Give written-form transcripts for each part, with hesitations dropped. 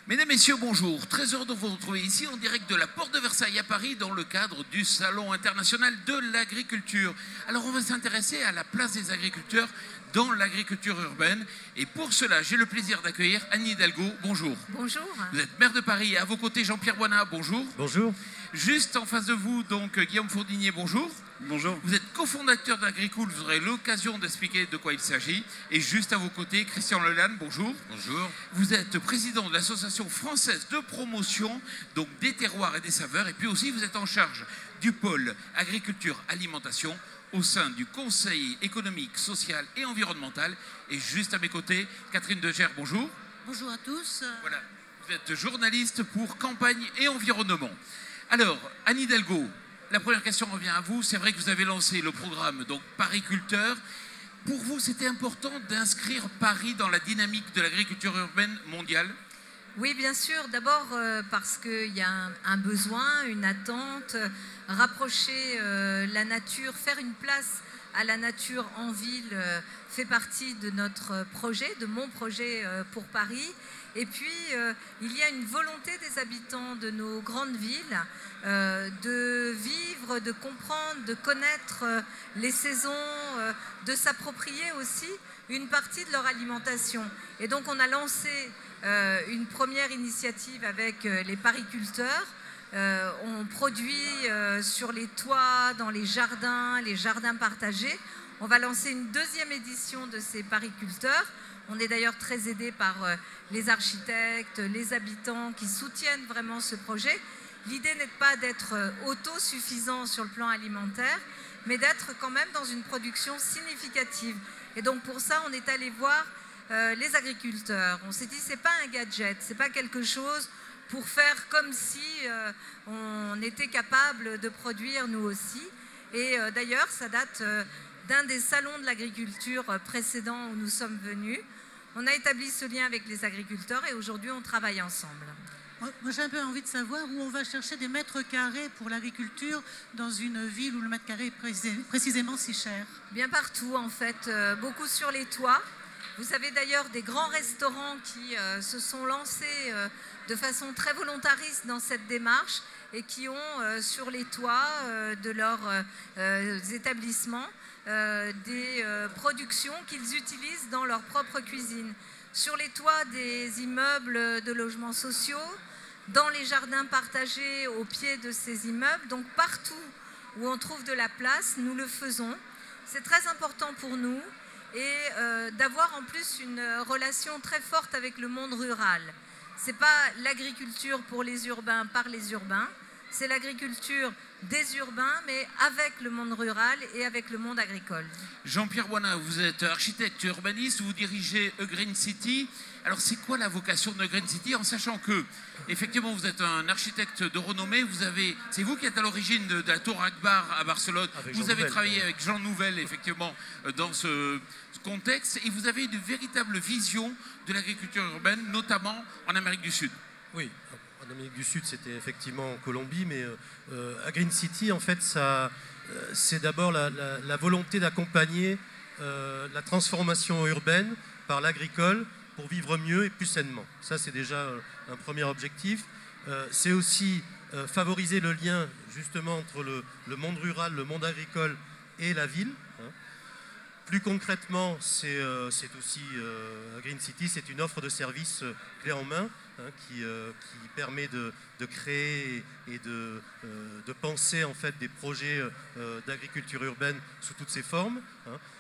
Mesdames, Messieurs, bonjour. Très heureux de vous retrouver ici en direct de la Porte de Versailles à Paris dans le cadre du Salon international de l'agriculture. Alors on va s'intéresser à la place des agriculteurs dans l'agriculture urbaine. Et pour cela, j'ai le plaisir d'accueillir Anne Hidalgo. Bonjour. Bonjour. Vous êtes maire de Paris et à vos côtés Jean-Pierre Boinat. Bonjour. Bonjour. Juste en face de vous, donc Guillaume Fourdinier. Bonjour. Bonjour. Vous êtes cofondateur d'Agricool, vous aurez l'occasion d'expliquer de quoi il s'agit. Et juste à vos côtés, Christian Lelanne, bonjour. Bonjour. Vous êtes président de l'association française de promotion donc des terroirs et des saveurs. Et puis aussi, vous êtes en charge du pôle agriculture alimentation au sein du Conseil économique, social et environnemental. Et juste à mes côtés, Catherine Degère, bonjour. Bonjour à tous. Voilà, vous êtes journaliste pour campagne et environnement. Alors, Anne Hidalgo, la première question revient à vous. C'est vrai que vous avez lancé le programme donc Pariculteur. Pour vous, c'était important d'inscrire Paris dans la dynamique de l'agriculture urbaine mondiale? Oui, bien sûr. D'abord parce qu'il y a un besoin, une attente, rapprocher la nature, faire une place à la nature en ville fait partie de notre projet, de mon projet pour Paris. Et puis, il y a une volonté des habitants de nos grandes villes de vivre, de comprendre, de connaître les saisons, de s'approprier aussi une partie de leur alimentation. Et donc, on a lancé une première initiative avec les pariculteurs. On produit sur les toits, dans les jardins partagés. On va lancer une deuxième édition de ces pariculteurs. On est d'ailleurs très aidé par les architectes, les habitants qui soutiennent vraiment ce projet. L'idée n'est pas d'être autosuffisant sur le plan alimentaire, mais d'être quand même dans une production significative. Et donc pour ça, on est allé voir les agriculteurs. On s'est dit, c'est pas un gadget, c'est pas quelque chose pour faire comme si on était capable de produire nous aussi. Et d'ailleurs, ça date d'un des salons de l'agriculture précédents où nous sommes venus. On a établi ce lien avec les agriculteurs et aujourd'hui, on travaille ensemble. Moi, j'ai un peu envie de savoir où on va chercher des mètres carrés pour l'agriculture dans une ville où le mètre carré est précisément si cher. Bien partout, en fait. Beaucoup sur les toits. Vous avez d'ailleurs des grands restaurants qui se sont lancés de façon très volontariste dans cette démarche et qui ont sur les toits de leurs établissements des productions qu'ils utilisent dans leur propre cuisine. Sur les toits des immeubles de logements sociaux, dans les jardins partagés au pied de ces immeubles, donc partout où on trouve de la place, nous le faisons. C'est très important pour nous et d'avoir en plus une relation très forte avec le monde rural. Ce n'est pas l'agriculture pour les urbains par les urbains, c'est l'agriculture des urbains, mais avec le monde rural et avec le monde agricole. Jean-Pierre Boinat, vous êtes architecte urbaniste, vous dirigez A Green City. Alors c'est quoi la vocation de A Green City, en sachant que, effectivement, vous êtes un architecte de renommée, c'est vous qui êtes à l'origine de la Tour Akbar à Barcelone, vous avez travaillé avec Jean Nouvel, effectivement, dans ce contexte, et vous avez une véritable vision de l'agriculture urbaine, notamment en Amérique du Sud. Oui. En Amérique du Sud, c'était effectivement en Colombie, mais à Green City, en fait, c'est d'abord la volonté d'accompagner la transformation urbaine par l'agricole pour vivre mieux et plus sainement. Ça, c'est déjà un premier objectif. C'est aussi favoriser le lien, justement, entre le monde rural, le monde agricole et la ville. Plus concrètement, c'est aussi, à Green City, c'est une offre de services clé en main, qui permet de créer et de penser en fait des projets d'agriculture urbaine sous toutes ses formes.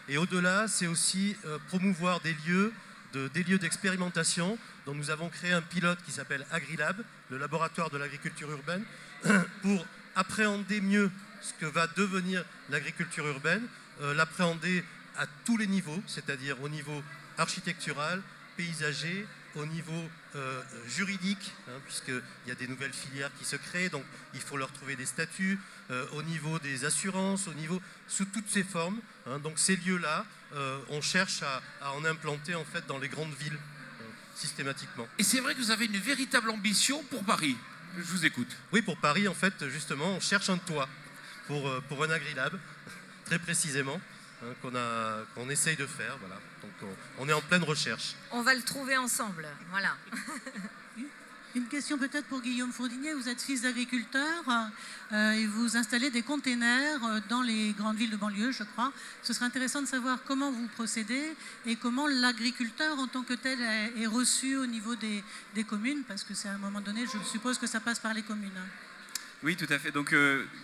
Et au-delà, c'est aussi promouvoir des lieux d'expérimentation dont nous avons créé un pilote qui s'appelle AgriLab, le laboratoire de l'agriculture urbaine, pour appréhender mieux ce que va devenir l'agriculture urbaine, l'appréhender à tous les niveaux, c'est-à-dire au niveau architectural, paysager, au niveau juridique, puisqu'il y a des nouvelles filières qui se créent, donc il faut leur trouver des statuts, au niveau des assurances, sous toutes ces formes. Donc ces lieux-là, on cherche à en implanter en fait dans les grandes villes, systématiquement. Et c'est vrai que vous avez une véritable ambition pour Paris. Je vous écoute. Oui, pour Paris, en fait, justement, on cherche un toit pour un AgriLab, très précisément. qu'on essaye de faire. Voilà. Donc on est en pleine recherche. On va le trouver ensemble, voilà. Une question peut-être pour Guillaume Fourdinier. Vous êtes fils d'agriculteur et vous installez des containers dans les grandes villes de banlieue, je crois. Ce serait intéressant de savoir comment vous procédez et comment l'agriculteur en tant que tel est reçu au niveau des communes, parce que c'est à un moment donné, je suppose que ça passe par les communes. Oui, tout à fait. Donc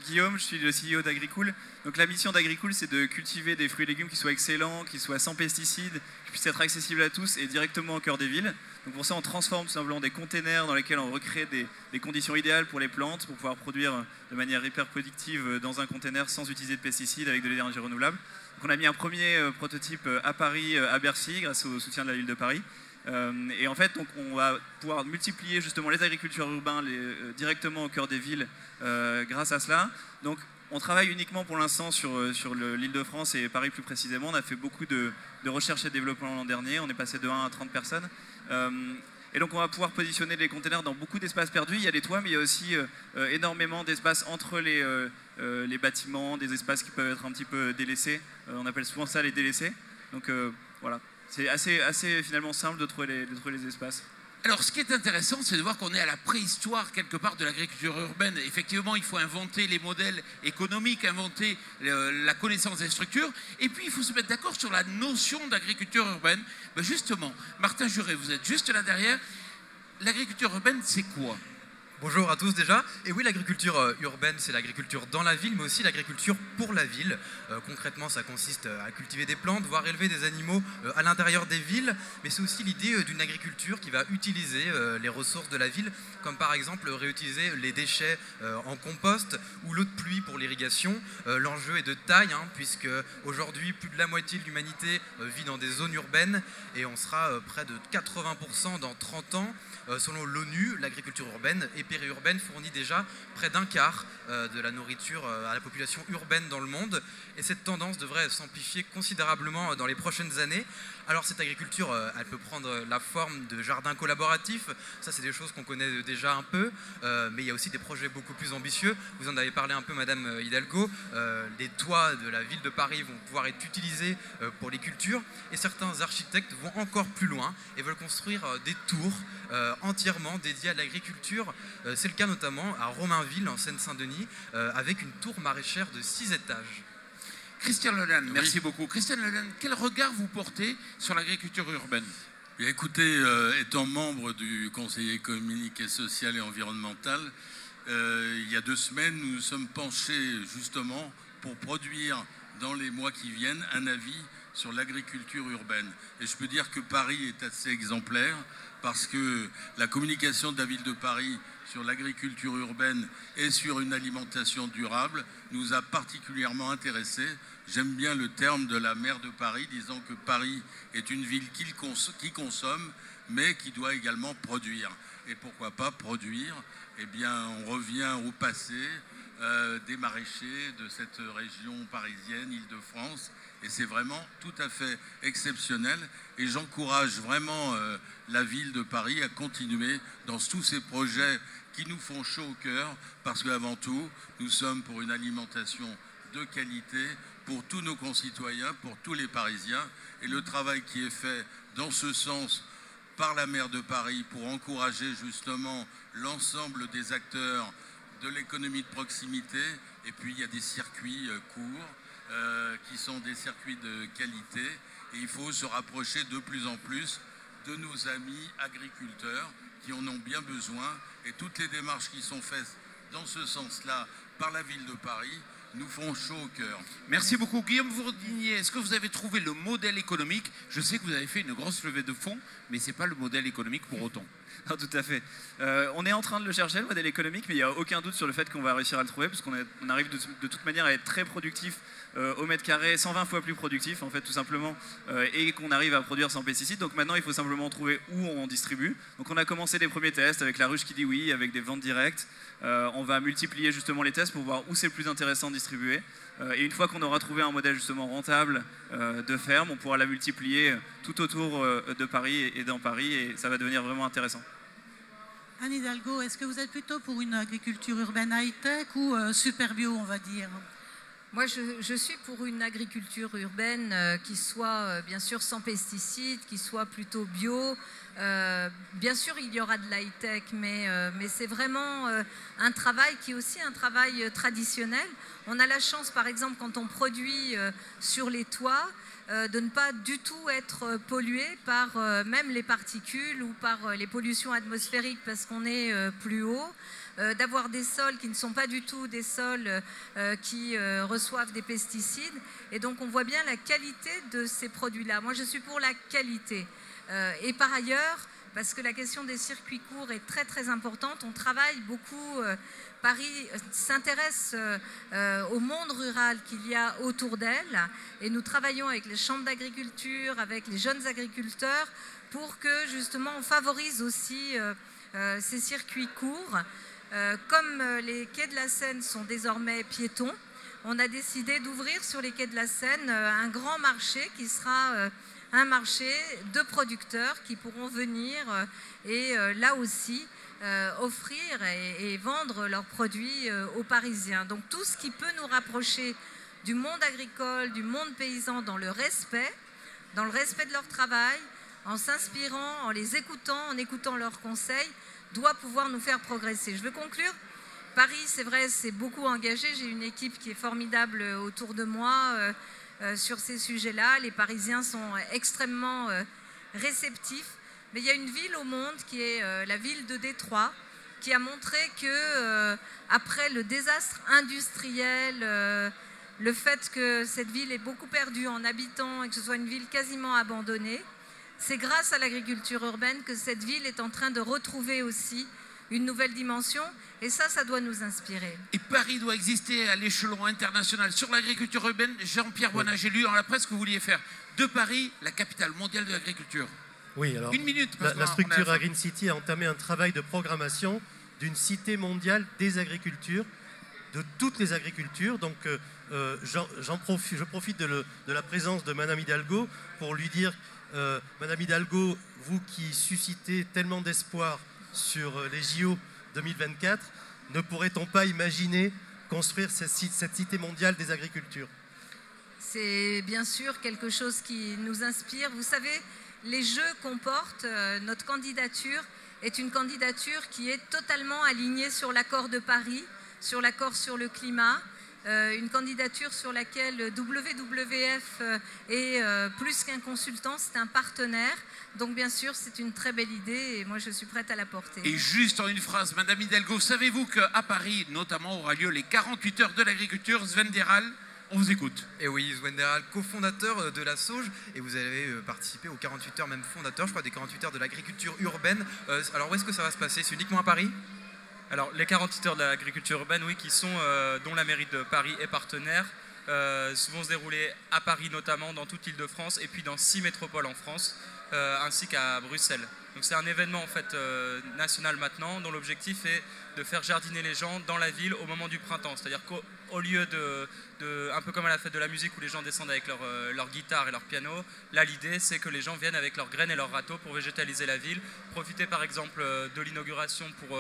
Guillaume, je suis le CEO d'Agricool. Donc la mission d'Agricool, c'est de cultiver des fruits et légumes qui soient excellents, qui soient sans pesticides, qui puissent être accessibles à tous et directement au cœur des villes. Donc pour ça, on transforme tout simplement des containers dans lesquels on recrée des conditions idéales pour les plantes, pour pouvoir produire de manière hyper productive dans un container sans utiliser de pesticides avec de l'énergie renouvelable. Donc on a mis un premier prototype à Paris, à Bercy, grâce au soutien de la ville de Paris. Et en fait, donc, on va pouvoir multiplier justement les agriculteurs urbains directement au cœur des villes grâce à cela. Donc on travaille uniquement pour l'instant sur l'Île-de-France et Paris plus précisément. On a fait beaucoup de recherche et développement l'an dernier. On est passé de 1 à 30 personnes. Et donc on va pouvoir positionner les containers dans beaucoup d'espaces perdus. Il y a les toits, mais il y a aussi énormément d'espaces entre les bâtiments, des espaces qui peuvent être un petit peu délaissés. On appelle souvent ça les délaissés. Donc voilà, c'est assez finalement simple de trouver les espaces. Alors, ce qui est intéressant, c'est de voir qu'on est à la préhistoire, quelque part, de l'agriculture urbaine. Effectivement, il faut inventer les modèles économiques, inventer la connaissance des structures. Et puis, il faut se mettre d'accord sur la notion d'agriculture urbaine. Ben justement, Martin Juret, vous êtes juste là derrière. L'agriculture urbaine, c'est quoi ? Bonjour à tous déjà. Et oui, l'agriculture urbaine, c'est l'agriculture dans la ville, mais aussi l'agriculture pour la ville. Concrètement, ça consiste à cultiver des plantes, voire élever des animaux à l'intérieur des villes. Mais c'est aussi l'idée d'une agriculture qui va utiliser les ressources de la ville, comme par exemple réutiliser les déchets en compost ou l'eau de pluie pour l'irrigation. L'enjeu est de taille, puisque aujourd'hui, plus de la moitié de l'humanité vit dans des zones urbaines et on sera près de 80% dans 30 ans. Selon l'ONU, l'agriculture urbaine et périurbaine fournit déjà près d'un quart de la nourriture à la population urbaine dans le monde. Et cette tendance devrait s'amplifier considérablement dans les prochaines années. Alors cette agriculture, elle peut prendre la forme de jardins collaboratifs. Ça, c'est des choses qu'on connaît déjà un peu. Mais il y a aussi des projets beaucoup plus ambitieux. Vous en avez parlé un peu, Madame Hidalgo. Les toits de la ville de Paris vont pouvoir être utilisés pour les cultures. Et certains architectes vont encore plus loin et veulent construire des tours entièrement dédiées à l'agriculture. C'est le cas notamment à Romainville, en Seine-Saint-Denis, avec une tour maraîchère de 6 étages. Christian Lalanne, merci beaucoup. Christian Lalanne, quel regard vous portez sur l'agriculture urbaine ? Bien, écoutez, étant membre du Conseil économique et social et environnemental, il y a 2 semaines, nous nous sommes penchés justement pour produire dans les mois qui viennent un avis sur l'agriculture urbaine. Et je peux dire que Paris est assez exemplaire parce que la communication de la ville de Paris sur l'agriculture urbaine et sur une alimentation durable nous a particulièrement intéressés. J'aime bien le terme de la maire de Paris, disant que Paris est une ville qui consomme, mais qui doit également produire. Et pourquoi pas produire ? Eh bien, on revient au passé des maraîchers de cette région parisienne, Île-de-France, et c'est vraiment tout à fait exceptionnel. Et j'encourage vraiment la ville de Paris à continuer dans tous ces projets qui nous font chaud au cœur, parce qu'avant tout, nous sommes pour une alimentation de qualité pour tous nos concitoyens, pour tous les Parisiens. Et le travail qui est fait dans ce sens par la maire de Paris pour encourager justement l'ensemble des acteurs de l'économie de proximité. Et puis il y a des circuits courts qui sont des circuits de qualité. Et il faut se rapprocher de plus en plus de nos amis agriculteurs qui en ont bien besoin. Et toutes les démarches qui sont faites dans ce sens-là par la ville de Paris nous font chaud au cœur. Merci beaucoup. Guillaume Fourdinier, est-ce que vous avez trouvé le modèle économique ? Je sais que vous avez fait une grosse levée de fonds, mais ce n'est pas le modèle économique pour autant. Non, tout à fait. On est en train de le chercher, le modèle économique, mais il n'y a aucun doute sur le fait qu'on va réussir à le trouver, parce qu'on arrive de toute manière à être très productif au mètre carré, 120 fois plus productif, en fait, tout simplement, et qu'on arrive à produire sans pesticides. Donc maintenant, il faut simplement trouver où on distribue. Donc on a commencé des premiers tests avec la ruche qui dit oui, avec des ventes directes. On va multiplier justement les tests pour voir où c'est le plus intéressant de distribuer. Et une fois qu'on aura trouvé un modèle justement rentable de ferme, on pourra la multiplier tout autour de Paris et dans Paris, et ça va devenir vraiment intéressant. Anne Hidalgo, est-ce que vous êtes plutôt pour une agriculture urbaine high-tech ou super bio, on va dire ? Moi, je suis pour une agriculture urbaine qui soit bien sûr sans pesticides, qui soit plutôt bio. Bien sûr, il y aura de l'high-tech, mais c'est vraiment un travail qui est aussi un travail traditionnel. On a la chance, par exemple, quand on produit sur les toits, de ne pas du tout être pollué par même les particules ou par les pollutions atmosphériques parce qu'on est plus haut. D'avoir des sols qui ne sont pas du tout des sols qui reçoivent des pesticides. Et donc on voit bien la qualité de ces produits-là. Moi je suis pour la qualité. Et par ailleurs, parce que la question des circuits courts est très très importante, on travaille beaucoup, Paris s'intéresse au monde rural qu'il y a autour d'elle. Et nous travaillons avec les chambres d'agriculture, avec les jeunes agriculteurs, pour que justement on favorise aussi ces circuits courts. Comme les quais de la Seine sont désormais piétons, on a décidé d'ouvrir sur les quais de la Seine un grand marché qui sera un marché de producteurs qui pourront venir et là aussi offrir et vendre leurs produits aux Parisiens. Donc tout ce qui peut nous rapprocher du monde agricole, du monde paysan dans le respect de leur travail, en s'inspirant, en les écoutant, en écoutant leurs conseils, doit pouvoir nous faire progresser. Je veux conclure. Paris, c'est vrai, c'est beaucoup engagé. J'ai une équipe qui est formidable autour de moi sur ces sujets-là. Les Parisiens sont extrêmement réceptifs. Mais il y a une ville au monde qui est la ville de Détroit, qui a montré que après le désastre industriel, le fait que cette ville ait beaucoup perdu en habitants et que ce soit une ville quasiment abandonnée, c'est grâce à l'agriculture urbaine que cette ville est en train de retrouver aussi une nouvelle dimension. Et ça doit nous inspirer. Et Paris doit exister à l'échelon international sur l'agriculture urbaine. Jean-Pierre Boinat, j'ai lu dans la presse que vous vouliez faire de Paris la capitale mondiale de l'agriculture. Oui, alors une minute. La structure Green City a entamé un travail de programmation d'une cité mondiale des agricultures, de toutes les agricultures. Donc je profite de la présence de Madame Hidalgo pour lui dire, Madame Hidalgo, vous qui suscitez tellement d'espoir sur les JO 2024, ne pourrait-on pas imaginer construire cette cité mondiale des agricultures? C'est bien sûr quelque chose qui nous inspire. Vous savez, les Jeux qu'on porte, notre candidature est une candidature qui est totalement alignée sur l'accord de Paris, sur l'accord sur le climat, une candidature sur laquelle WWF est plus qu'un consultant, c'est un partenaire. Donc bien sûr, c'est une très belle idée et moi je suis prête à la porter. Et juste en une phrase, Madame Hidalgo, savez-vous qu'à Paris, notamment, aura lieu les 48 heures de l'agriculture? Sven Deral, on vous écoute. Et oui, Sven Deral, cofondateur de la Sauge, et vous avez participé aux 48 heures, même fondateur, je crois, des 48 heures de l'agriculture urbaine. Alors où est-ce que ça va se passer? C'est uniquement à Paris? Alors les 48 heures de l'agriculture urbaine, oui, qui sont, dont la mairie de Paris est partenaire, vont se dérouler à Paris notamment, dans toute l'Île-de-France, et puis dans 6 métropoles en France, ainsi qu'à Bruxelles. Donc c'est un événement en fait national maintenant, dont l'objectif est de faire jardiner les gens dans la ville au moment du printemps. C'est-à-dire qu'au lieu un peu comme à la fête de la musique où les gens descendent avec leur guitare et leur piano, là l'idée c'est que les gens viennent avec leurs graines et leurs râteaux pour végétaliser la ville, profiter par exemple de l'inauguration pour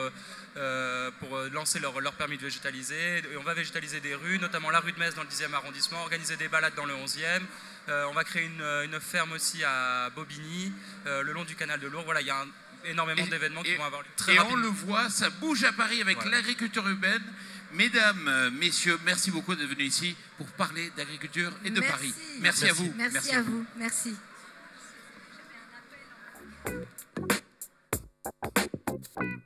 lancer leur permis de végétaliser. Et on va végétaliser des rues, notamment la rue de Metz dans le 10e arrondissement, organiser des balades dans le 11e. On va créer une ferme aussi à Bobigny, le long du canal de Lourdes. Voilà, il y a énormément d'événements qui vont avoir lieu très rapidement. Et on le voit, ça bouge à Paris avec l'agriculture urbaine. Mesdames, messieurs, merci beaucoup d'être venus ici pour parler d'agriculture et de Paris. Merci à vous. Merci à vous. Merci. J'avais un appel.